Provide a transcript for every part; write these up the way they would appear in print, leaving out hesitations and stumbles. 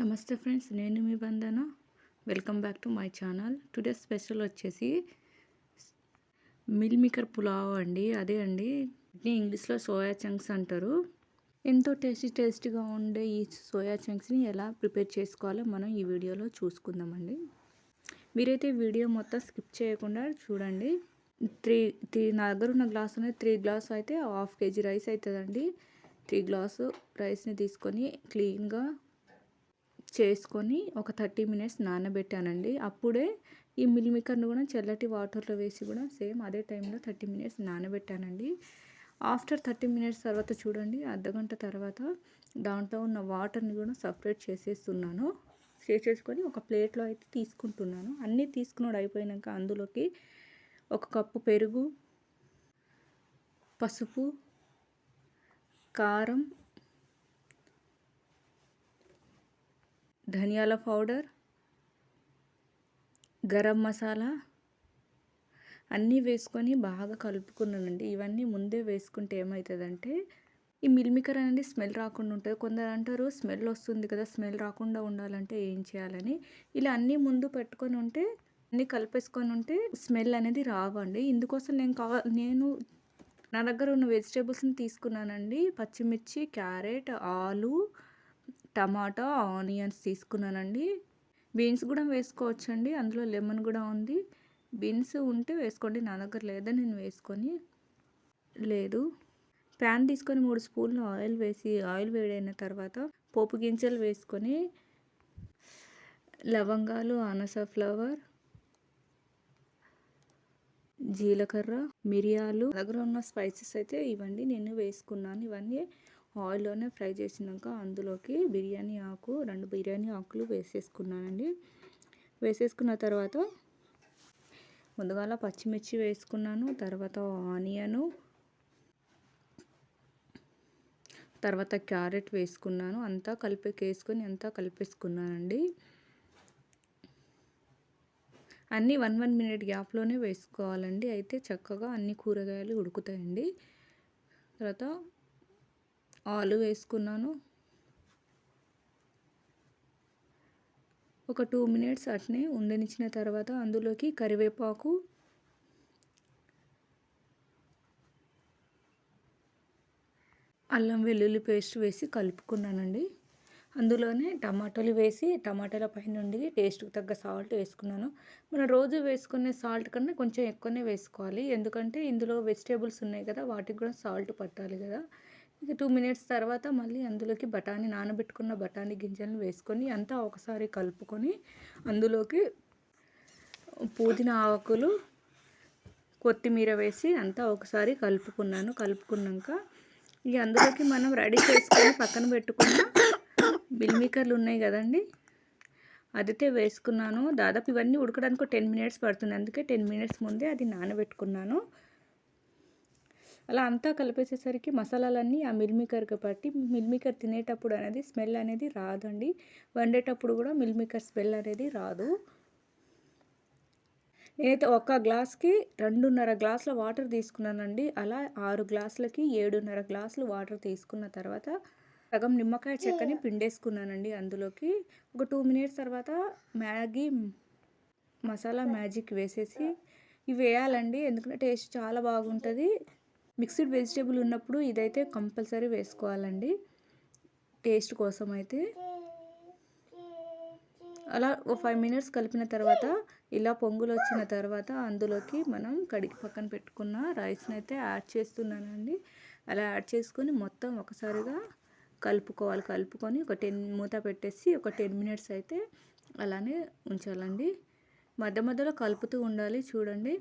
నమస్తే ఫ్రెండ్స్, నేను మీ బంధన. Welcome back to my channel. Today special వచ్చేసి మిల్ మేకర్ పులావ్ అండి. అదే అండి, ఇంగ్లీష్లో సోయా చంక్స్ అంటారు. ఎంతో టేస్టీగా ఉండే ఈ సోయా చంక్స్ని ఎలా ప్రిపేర్ చేసుకోవాలో మనం ఈ వీడియోలో చూసుకుందామండి. మీరైతే వీడియో మొత్తం స్కిప్ చేయకుండా చూడండి. నా దగ్గర ఉన్న గ్లాస్ అనేది 3 గ్లాస్ అయితే 1/2 kg రైస్ అవుతుందండి. 3 గ్లాసు రైస్ని తీసుకొని క్లీన్గా చేసుకొని ఒక 30 మినిట్స్ నానబెట్టానండి. అప్పుడే ఈ మిల్ మేకర్ని కూడా చల్లటి వాటర్లో వేసి కూడా సేమ్ అదే టైంలో 30 మినిట్స్ నానబెట్టానండి. ఆఫ్టర్ 30 మినిట్స్ తర్వాత చూడండి, అర్ధగంట తర్వాత దాంట్లో ఉన్న వాటర్ని కూడా సపరేట్ చేసేసుకొని ఒక ప్లేట్లో అయితే తీసుకుంటున్నాను. అన్నీ తీసుకున్నాడు అయిపోయాక అందులోకి 1 కప్పు పెరుగు, పసుపు, కారం, ధనియాల పౌడర్, గరం మసాలా అన్నీ వేసుకొని బాగా కలుపుకున్నానండి. ఇవన్నీ ముందే వేసుకుంటే ఏమవుతుందంటే ఈ మిల్ మేకర్ అనేది స్మెల్ రాకుండా ఉంటుంది. కొందరు అంటారు స్మెల్ వస్తుంది కదా, స్మెల్ రాకుండా ఉండాలంటే ఏం చేయాలని. ఇలా అన్నీ ముందు పెట్టుకొని ఉంటే, అన్నీ కలిపేసుకొని ఉంటే స్మెల్ అనేది రావండి. ఇందుకోసం నేను నా దగ్గర ఉన్న వెజిటేబుల్స్ని తీసుకున్నానండి. పచ్చిమిర్చి, క్యారెట్, ఆలు, టమాటా, ఆనియన్స్ తీసుకున్నానండి. బీన్స్ కూడా వేసుకోవచ్చండి, అందులో లెమన్ కూడా ఉంది. బీన్స్ ఉంటే వేసుకోండి, నా దగ్గర లేదని నేను లేదు. ప్యాన్ తీసుకొని 3 స్పూన్లు ఆయిల్ వేసి, ఆయిల్ వేడైన తర్వాత పోపు గింజలు వేసుకొని లవంగాలు, అనాస ఫ్లవర్, జీలకర్ర, మిరియాలు, దగ్గర ఉన్న స్పైసెస్ అయితే ఇవన్నీ నేను వేసుకున్నాను. ఇవన్నీ ఆయిల్లోనే ఫ్రై చేసినాక అందులోకి బిర్యానీ ఆకు, 2 బిర్యానీ ఆకులు వేసేసుకున్నానండి. వేసేసుకున్న తర్వాత ముందుగాల పచ్చిమిర్చి వేసుకున్నాను, తర్వాత ఆనియను, తర్వాత క్యారెట్ వేసుకున్నాను. అంతా కలిపేసుకున్నానండి. అన్నీ 1 మినిట్ గ్యాప్లోనే వేసుకోవాలండి. అయితే చక్కగా అన్ని కూరగాయలు ఉడుకుతాయండి. తర్వాత ఆలు వేసుకున్నాను. ఒక 2 మినిట్స్ అట్నే ఉండనిచ్చిన తర్వాత అందులోకి కరివేపాకు, అల్లం వెల్లుల్లి పేస్ట్ వేసి కలుపుకున్నానండి. అందులోనే టమాటాలు వేసి, టమాటాల పై నుండి టేస్ట్కి తగ్గ సాల్ట్ వేసుకున్నాను. మనం రోజు వేసుకునే సాల్ట్ కన్నా కొంచెం ఎక్కువనే వేసుకోవాలి, ఎందుకంటే ఇందులో వెజిటేబుల్స్ ఉన్నాయి కదా, వాటికి కూడా సాల్ట్ పట్టాలి కదా. ఇక 2 మినిట్స్ తర్వాత మళ్ళీ అందులోకి నానబెట్టుకున్న బఠానీ గింజలను వేసుకొని అంతా ఒకసారి కలుపుకొని అందులోకి పుదీనా ఆకులు, కొత్తిమీర వేసి అంతా ఒకసారి కలుపుకున్నాక ఇక అందులోకి మనం రెడీ చేసుకొని పక్కన పెట్టుకున్న మిల్ మేకర్లు ఉన్నాయి కదండి, అదితే వేసుకున్నాను. దాదాపు ఇవన్నీ ఉడకడానికి 10 మినిట్స్ పడుతుంది, అందుకే 10 మినిట్స్ ముందే అది నానబెట్టుకున్నాను. అలా అంతా కలిపేసేసరికి మసాలాలన్నీ ఆ మిల్ మేకర్కి పట్టి, మిల్ మేకర్ తినేటప్పుడు అనేది స్మెల్ అనేది రాదండి. వండేటప్పుడు కూడా మిల్ మేకర్ స్మెల్ అనేది రాదు. నేనైతే 1 గ్లాస్కి 2.5 గ్లాసుల వాటర్ తీసుకున్నానండి. అలా 6 గ్లాసులకి 7.5 గ్లాసులు వాటర్ తీసుకున్న తర్వాత సగం నిమ్మకాయ చెక్కని పిండేసుకున్నానండి. అందులోకి ఒక 2 మినిట్స్ తర్వాత మసాలా మ్యాజిక్ వేసేసి ఇవి వేయాలండి, ఎందుకంటే టేస్ట్ చాలా బాగుంటుంది. మిక్స్డ్ వెజిటేబుల్ ఉన్నప్పుడు ఇదైతే కంపల్సరీ వేసుకోవాలండి టేస్ట్ కోసం అయితే. అలా ఒక 5 మినిట్స్ కలిపిన తర్వాత ఇలా పొంగులు వచ్చిన తర్వాత అందులోకి మనం కడిగి పక్కన పెట్టుకున్న రైస్ని అయితే యాడ్ చేస్తున్నానండి. అలా యాడ్ చేసుకొని మొత్తం ఒకసారిగా కలుపుకొని మూత పెట్టేసి ఒక 10 మినిట్స్ అయితే అలానే ఉంచాలండి. మధ్యలో కలుపుతూ ఉండాలి. చూడండి,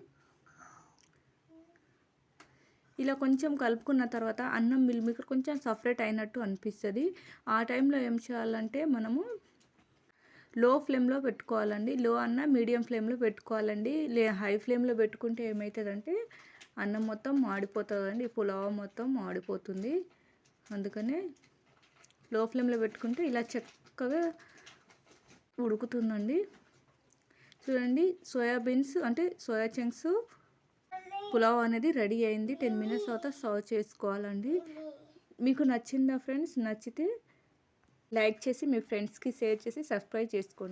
ఇలా కొంచెం కలుపుకున్న తర్వాత అన్నం మిల్ మేకర్ కొంచెం సపరేట్ అయినట్టు అనిపిస్తుంది. ఆ టైంలో ఏం చేయాలంటే మనము లో ఫ్లేమ్లో పెట్టుకోవాలండి. లో అన్న మీడియం ఫ్లేమ్లో పెట్టుకోవాలండి. హై ఫ్లేమ్లో పెట్టుకుంటే ఏమవుతుందంటే అన్నం మొత్తం మాడిపోతుందండి, పులావ్ మొత్తం మాడిపోతుంది. అందుకనే లో ఫ్లేమ్లో పెట్టుకుంటే ఇలా చక్కగా ఉడుకుతుందండి. చూడండి, సోయాబీన్స్ అంటే సోయా చంక్స్ పులావ్ అనేది రెడీ అయింది. 10 మినిట్స్ తర్వాత సర్వ్ చేసుకోవాలండి. మీకు నచ్చిందా ఫ్రెండ్స్? నచ్చితే లైక్ చేసి మీ ఫ్రెండ్స్‌కి షేర్ చేసి సబ్స్క్రైబ్ చేసుకోండి.